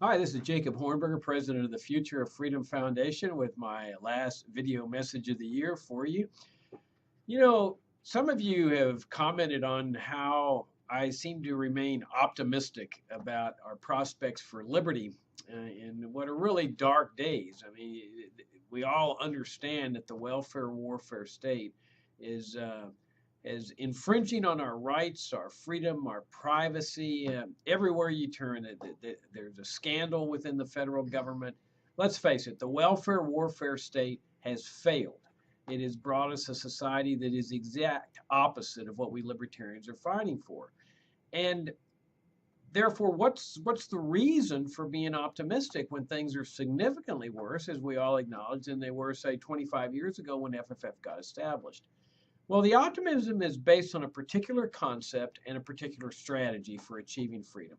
Hi, this is Jacob Hornberger, president of the Future of Freedom Foundation, with my last video message of the year for you. Some of you have commented on how I seem to remain optimistic about our prospects for liberty in what are really dark days. I mean, we all understand that the welfare warfare state is infringing on our rights, our freedom, our privacy. Everywhere you turn, there's a scandal within the federal government. Let's face it, the welfare warfare state has failed. It has brought us a society that is the exact opposite of what we libertarians are fighting for. And therefore, what's the reason for being optimistic when things are significantly worse, as we all acknowledge, than they were, say, 25 years ago when FFF got established? Well, the optimism is based on a particular concept and a particular strategy for achieving freedom.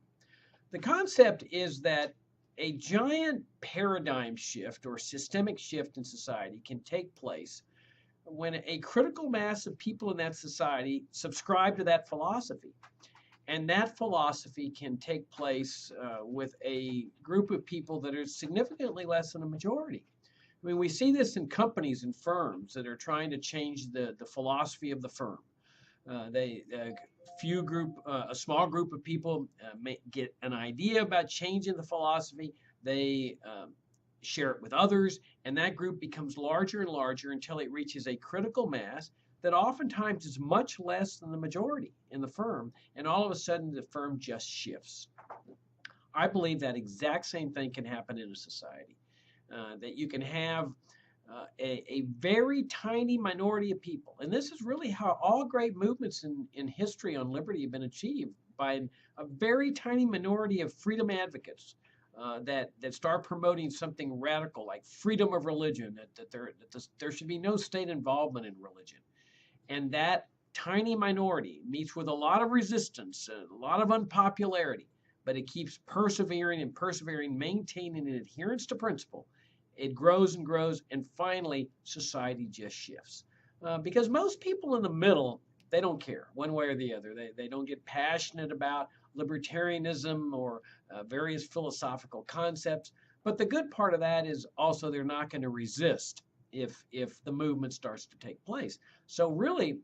The concept is that a giant paradigm shift or systemic shift in society can take place when a critical mass of people in that society subscribe to that philosophy. And that philosophy can take place with a group of people that are significantly less than a majority. I mean, we see this in companies and firms that are trying to change the philosophy of the firm. A small group of people may get an idea about changing the philosophy. They share it with others, and that group becomes larger and larger until it reaches a critical mass that oftentimes is much less than the majority in the firm, and all of a sudden the firm just shifts. I believe that exact same thing can happen in a society. That you can have a very tiny minority of people. And this is really how all great movements in history on liberty have been achieved, by a very tiny minority of freedom advocates that start promoting something radical like freedom of religion, that there should be no state involvement in religion. And that tiny minority meets with a lot of resistance, a lot of unpopularity, but it keeps persevering and persevering, maintaining an adherence to principle. It grows and grows, and finally, society just shifts. Because most people in the middle, they don't care one way or the other. They don't get passionate about libertarianism or various philosophical concepts. But the good part of that is also they're not going to resist if the movement starts to take place. So really,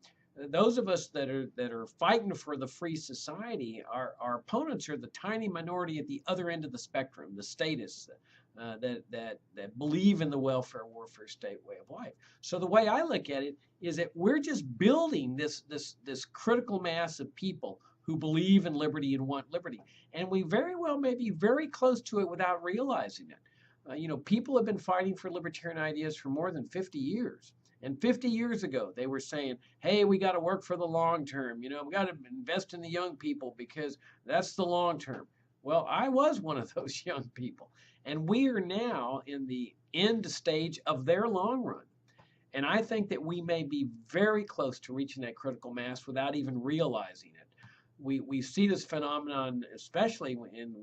those of us that are fighting for the free society, our opponents are the tiny minority at the other end of the spectrum, the statists that believe in the welfare warfare state way of life. So the way I look at it is that we're just building this critical mass of people who believe in liberty and want liberty, and we very well may be very close to it without realizing it. People have been fighting for libertarian ideas for more than 50 years. And 50 years ago, they were saying, hey, we got to work for the long term. We got to invest in the young people because that's the long term. Well, I was one of those young people. And we are now in the end stage of their long run. And I think that we may be very close to reaching that critical mass without even realizing it. We see this phenomenon, especially in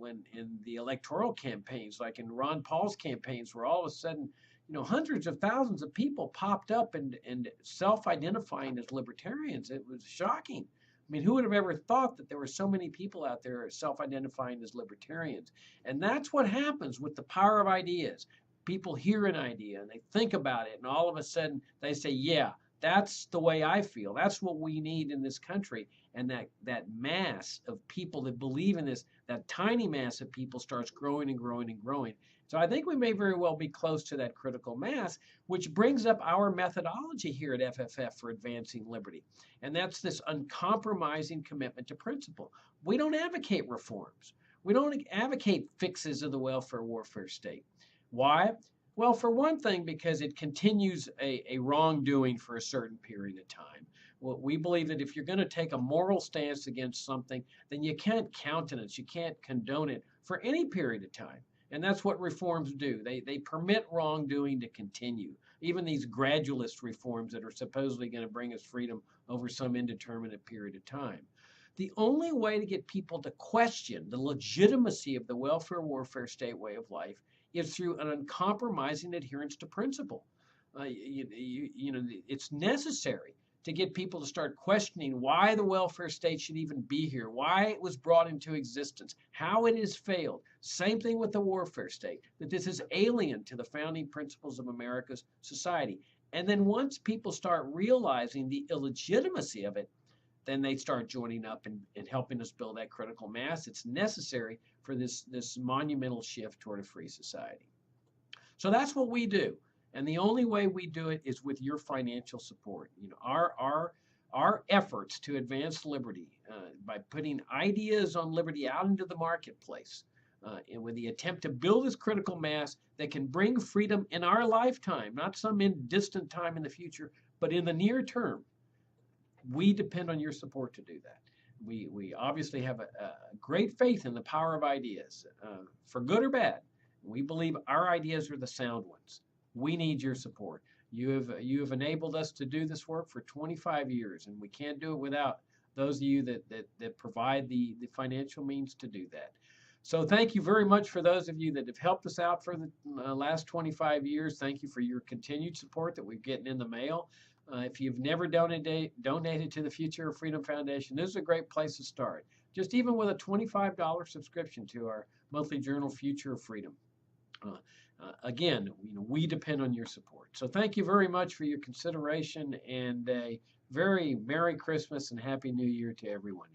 the electoral campaigns, like in Ron Paul's campaigns, where all of a sudden, hundreds of thousands of people popped up and self-identifying as libertarians. It was shocking. I mean, who would have ever thought that there were so many people out there self-identifying as libertarians? And that's what happens with the power of ideas. People hear an idea and they think about it, and all of a sudden they say, yeah, that's the way I feel. That's what we need in this country. And that mass of people that believe in this, that tiny mass of people starts growing and growing and growing. So I think we may very well be close to that critical mass, which brings up our methodology here at FFF for advancing liberty. And that's this uncompromising commitment to principle. We don't advocate reforms. We don't advocate fixes of the welfare warfare state. Why? Well, for one thing, because it continues a wrongdoing for a certain period of time. Well, we believe that if you're going to take a moral stance against something, then you can't countenance, you can't condone it for any period of time. And that's what reforms do. They permit wrongdoing to continue. Even these gradualist reforms that are supposedly going to bring us freedom over some indeterminate period of time. The only way to get people to question the legitimacy of the welfare warfare state way of life is through an uncompromising adherence to principle. It's necessary to get people to start questioning why the welfare state should even be here, why it was brought into existence, how it has failed. Same thing with the warfare state, that this is alien to the founding principles of America's society. And then once people start realizing the illegitimacy of it, then they start joining up and helping us build that critical mass. It's necessary for this monumental shift toward a free society. So that's what we do. And the only way we do it is with your financial support. You know, our efforts to advance liberty by putting ideas on liberty out into the marketplace, and with the attempt to build this critical mass that can bring freedom in our lifetime, not some distant time in the future, but in the near term. We depend on your support to do that. We obviously have a great faith in the power of ideas, for good or bad. We believe our ideas are the sound ones. We need your support. You have enabled us to do this work for 25 years, and we can't do it without those of you that provide the financial means to do that. So thank you very much for those of you that have helped us out for the last 25 years. Thank you for your continued support that we're getting in the mail. If you've never donated to the Future of Freedom Foundation, this is a great place to start. Just even with a $25 subscription to our monthly journal, Future of Freedom. Again, we depend on your support. So thank you very much for your consideration, and a very Merry Christmas and Happy New Year to everyone.